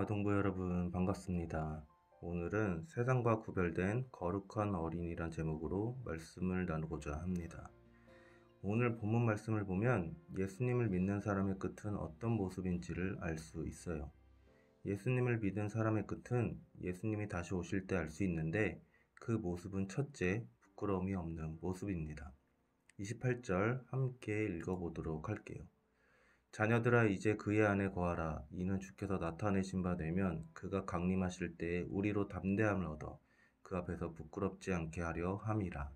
동부 여러분 반갑습니다. 오늘은 세상과 구별된 거룩한 어린이란 제목으로 말씀을 나누고자 합니다. 오늘 본문 말씀을 보면 예수님을 믿는 사람의 끝은 어떤 모습인지를 알 수 있어요. 예수님을 믿은 사람의 끝은 예수님이 다시 오실 때 알 수 있는데 그 모습은 첫째, 부끄러움이 없는 모습입니다. 28절 함께 읽어보도록 할게요. 자녀들아 이제 그의 안에 거하라. 이는 주께서 나타내신 바 되면 그가 강림하실 때에 우리로 담대함을 얻어 그 앞에서 부끄럽지 않게 하려 함이라.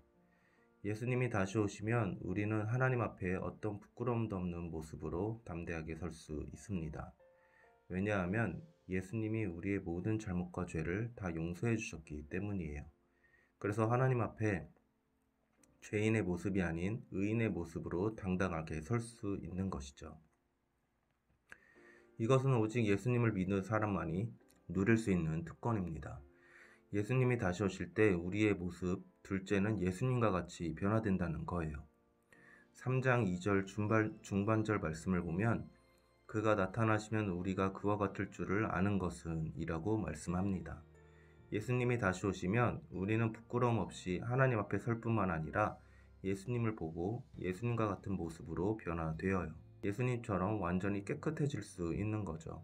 예수님이 다시 오시면 우리는 하나님 앞에 어떤 부끄러움도 없는 모습으로 담대하게 설 수 있습니다. 왜냐하면 예수님이 우리의 모든 잘못과 죄를 다 용서해 주셨기 때문이에요. 그래서 하나님 앞에 죄인의 모습이 아닌 의인의 모습으로 당당하게 설 수 있는 것이죠. 이것은 오직 예수님을 믿는 사람만이 누릴 수 있는 특권입니다. 예수님이 다시 오실 때 우리의 모습, 둘째는 예수님과 같이 변화된다는 거예요. 3장 2절 중반절 말씀을 보면 그가 나타나시면 우리가 그와 같을 줄을 아는 것은 이라고 말씀합니다. 예수님이 다시 오시면 우리는 부끄러움 없이 하나님 앞에 설 뿐만 아니라 예수님을 보고 예수님과 같은 모습으로 변화되어요. 예수님처럼 완전히 깨끗해질 수 있는 거죠.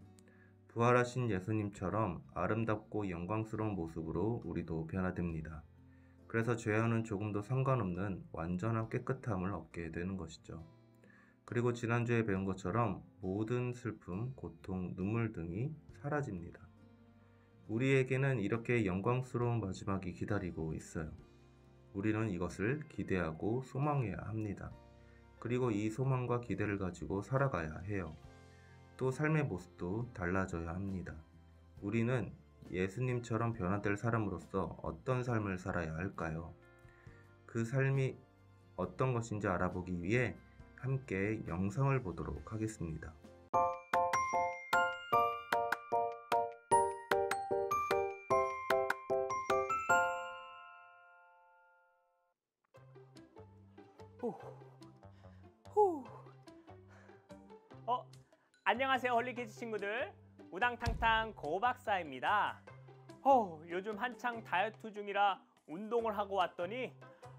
부활하신 예수님처럼 아름답고 영광스러운 모습으로 우리도 변화됩니다. 그래서 죄와는 조금도 상관없는 완전한 깨끗함을 얻게 되는 것이죠. 그리고 지난주에 배운 것처럼 모든 슬픔, 고통, 눈물 등이 사라집니다. 우리에게는 이렇게 영광스러운 마지막이 기다리고 있어요. 우리는 이것을 기대하고 소망해야 합니다. 그리고 이 소망과 기대를 가지고 살아가야 해요. 또 삶의 모습도 달라져야 합니다. 우리는 예수님처럼 변화될 사람으로서 어떤 삶을 살아야 할까요? 그 삶이 어떤 것인지 알아보기 위해 함께 영상을 보도록 하겠습니다. 안녕하세요 홀리키즈 친구들, 우당탕탕 고박사입니다. 요즘 한창 다이어트 중이라 운동을 하고 왔더니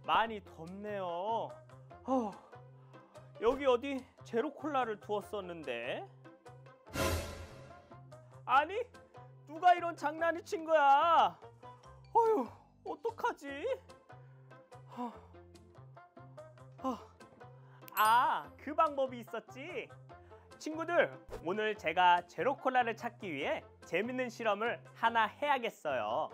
많이 덥네요. 여기 어디 제로콜라를 두었었는데, 아니 누가 이런 장난을 친 거야? 어떡하지? 그 방법이 있었지. 친구들, 오늘 제가 제로콜라를 찾기 위해 재밌는 실험을 하나 해야겠어요.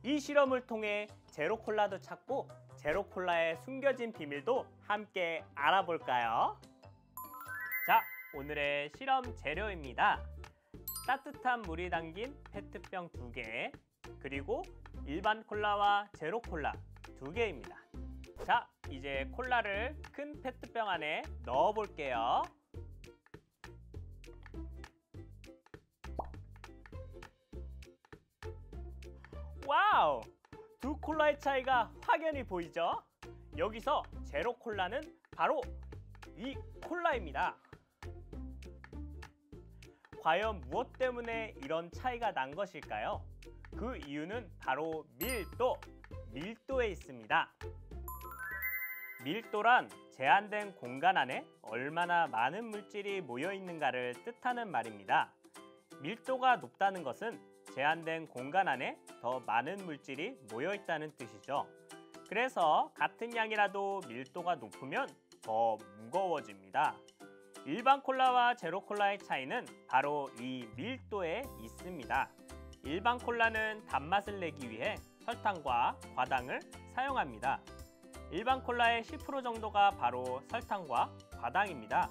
이 실험을 통해 제로콜라도 찾고 제로콜라의 숨겨진 비밀도 함께 알아볼까요? 자, 오늘의 실험 재료입니다. 따뜻한 물이 담긴 페트병 2개, 그리고 일반 콜라와 제로콜라 2개입니다. 자, 이제 콜라를 큰 페트병 안에 넣어 볼게요. 와우! 두 콜라의 차이가 확연히 보이죠? 여기서 제로 콜라는 바로 이 콜라입니다. 과연 무엇 때문에 이런 차이가 난 것일까요? 그 이유는 바로 밀도에 있습니다. 밀도란 제한된 공간 안에 얼마나 많은 물질이 모여 있는가를 뜻하는 말입니다. 밀도가 높다는 것은 제한된 공간 안에 더 많은 물질이 모여 있다는 뜻이죠. 그래서 같은 양이라도 밀도가 높으면 더 무거워집니다. 일반 콜라와 제로 콜라의 차이는 바로 이 밀도에 있습니다. 일반 콜라는 단맛을 내기 위해 설탕과 과당을 사용합니다. 일반 콜라의 10% 정도가 바로 설탕과 과당입니다.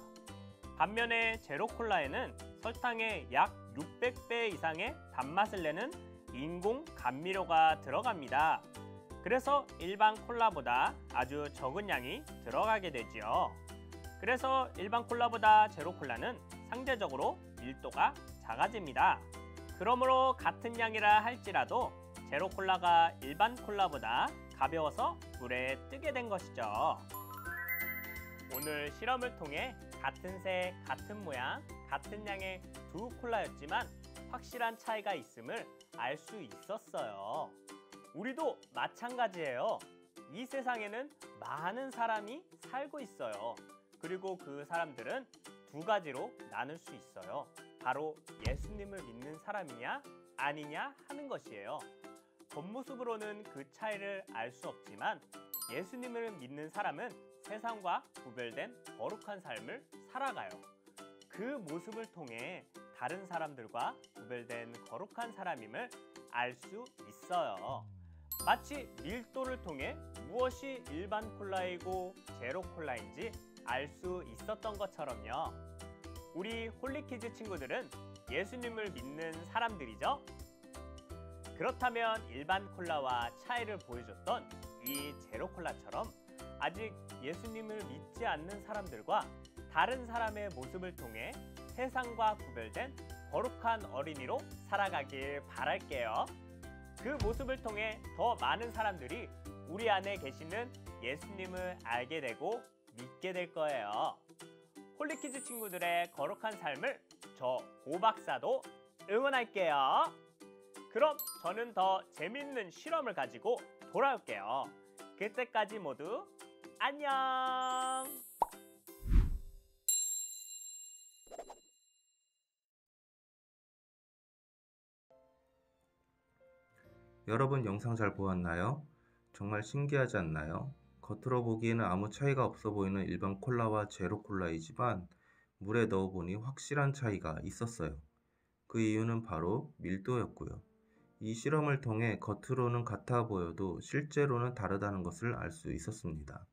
반면에 제로 콜라에는 설탕의 약 600배 이상의 단맛을 내는 인공 감미료가 들어갑니다. 그래서 일반 콜라보다 아주 적은 양이 들어가게 되지요. 그래서 일반 콜라보다 제로 콜라는 상대적으로 밀도가 작아집니다. 그러므로 같은 양이라 할지라도 제로 콜라가 일반 콜라보다 가벼워서 물에 뜨게 된 것이죠. 오늘 실험을 통해 같은 색, 같은 모양, 같은 양의 두 콜라였지만 확실한 차이가 있음을 알 수 있었어요. 우리도 마찬가지예요. 이 세상에는 많은 사람이 살고 있어요. 그리고 그 사람들은 두 가지로 나눌 수 있어요. 바로 예수님을 믿는 사람이냐 아니냐 하는 것이에요. 겉모습으로는 그 차이를 알 수 없지만 예수님을 믿는 사람은 세상과 구별된 거룩한 삶을 살아가요. 그 모습을 통해 다른 사람들과 구별된 거룩한 사람임을 알 수 있어요. 마치 밀도를 통해 무엇이 일반 콜라이고 제로 콜라인지 알 수 있었던 것처럼요. 우리 홀리키즈 친구들은 예수님을 믿는 사람들이죠. 그렇다면 일반 콜라와 차이를 보여줬던 이 제로 콜라처럼 아직 예수님을 믿지 않는 사람들과 다른 사람의 모습을 통해 세상과 구별된 거룩한 어린이로 살아가길 바랄게요. 그 모습을 통해 더 많은 사람들이 우리 안에 계시는 예수님을 알게 되고 믿게 될 거예요. 홀리키즈 친구들의 거룩한 삶을 저 고박사도 응원할게요. 그럼 저는 더 재밌는 실험을 가지고 돌아올게요. 그때까지 모두 안녕! 여러분 영상 잘 보았나요? 정말 신기하지 않나요? 겉으로 보기에는 아무 차이가 없어 보이는 일반 콜라와 제로 콜라이지만 물에 넣어보니 확실한 차이가 있었어요. 그 이유는 바로 밀도였고요. 이 실험을 통해 겉으로는 같아 보여도 실제로는 다르다는 것을 알 수 있었습니다.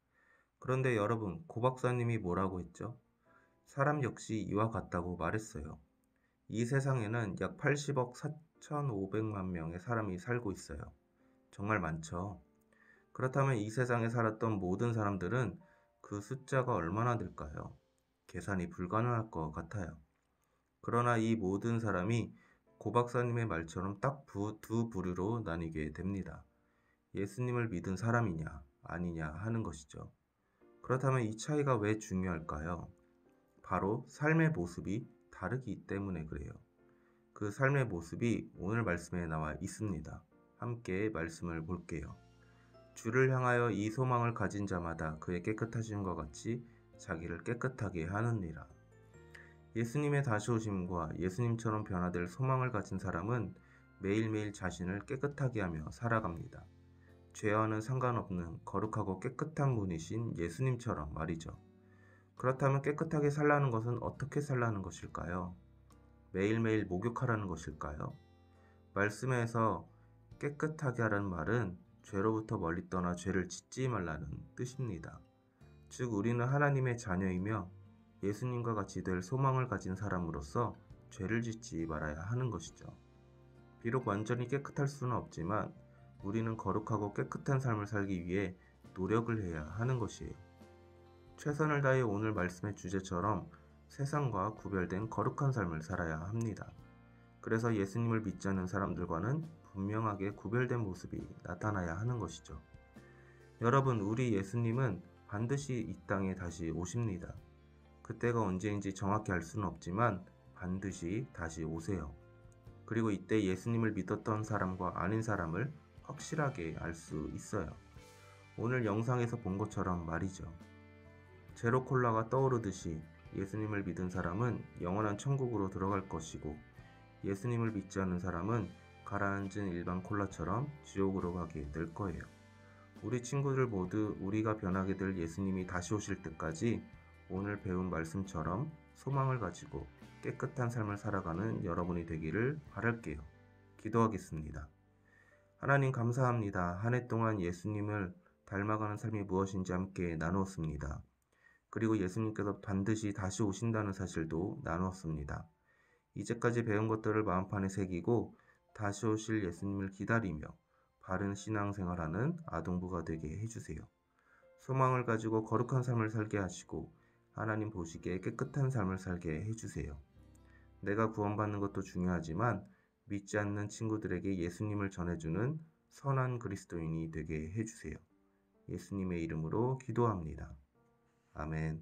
그런데 여러분, 고 박사님이 뭐라고 했죠? 사람 역시 이와 같다고 말했어요. 이 세상에는 약 80억 4,500만 명의 사람이 살고 있어요. 정말 많죠? 그렇다면 이 세상에 살았던 모든 사람들은 그 숫자가 얼마나 될까요? 계산이 불가능할 것 같아요. 그러나 이 모든 사람이 고 박사님의 말처럼 딱 두 부류로 나뉘게 됩니다. 예수님을 믿은 사람이냐 아니냐 하는 것이죠. 그렇다면 이 차이가 왜 중요할까요? 바로 삶의 모습이 다르기 때문에 그래요. 그 삶의 모습이 오늘 말씀에 나와 있습니다. 함께 말씀을 볼게요. 주를 향하여 이 소망을 가진 자마다 그의 깨끗하심과 같이 자기를 깨끗하게 하느니라. 예수님의 다시 오심과 예수님처럼 변화될 소망을 가진 사람은 매일매일 자신을 깨끗하게 하며 살아갑니다. 죄와는 상관없는 거룩하고 깨끗한 분이신 예수님처럼 말이죠. 그렇다면 깨끗하게 살라는 것은 어떻게 살라는 것일까요? 매일매일 목욕하라는 것일까요? 말씀에서 깨끗하게 하라는 말은 죄로부터 멀리 떠나 죄를 짓지 말라는 뜻입니다. 즉 우리는 하나님의 자녀이며 예수님과 같이 될 소망을 가진 사람으로서 죄를 짓지 말아야 하는 것이죠. 비록 완전히 깨끗할 수는 없지만 우리는 거룩하고 깨끗한 삶을 살기 위해 노력을 해야 하는 것이에요. 최선을 다해 오늘 말씀의 주제처럼 세상과 구별된 거룩한 삶을 살아야 합니다. 그래서 예수님을 믿지 않는 사람들과는 분명하게 구별된 모습이 나타나야 하는 것이죠. 여러분, 우리 예수님은 반드시 이 땅에 다시 오십니다. 그때가 언제인지 정확히 알 수는 없지만 반드시 다시 오세요. 그리고 이때 예수님을 믿었던 사람과 아닌 사람을 확실하게 알 수 있어요. 오늘 영상에서 본 것처럼 말이죠. 제로 콜라가 떠오르듯이 예수님을 믿은 사람은 영원한 천국으로 들어갈 것이고 예수님을 믿지 않는 사람은 가라앉은 일반 콜라처럼 지옥으로 가게 될 거예요. 우리 친구들 모두 우리가 변하게 될 예수님이 다시 오실 때까지 오늘 배운 말씀처럼 소망을 가지고 깨끗한 삶을 살아가는 여러분이 되기를 바랄게요. 기도하겠습니다. 하나님 감사합니다. 한 해 동안 예수님을 닮아가는 삶이 무엇인지 함께 나누었습니다. 그리고 예수님께서 반드시 다시 오신다는 사실도 나누었습니다. 이제까지 배운 것들을 마음판에 새기고 다시 오실 예수님을 기다리며 바른 신앙생활하는 아동부가 되게 해주세요. 소망을 가지고 거룩한 삶을 살게 하시고 하나님 보시기에 깨끗한 삶을 살게 해주세요. 내가 구원받는 것도 중요하지만 믿지 않는 친구들에게 예수님을 전해주는 선한 그리스도인이 되게 해주세요. 예수님의 이름으로 기도합니다. 아멘.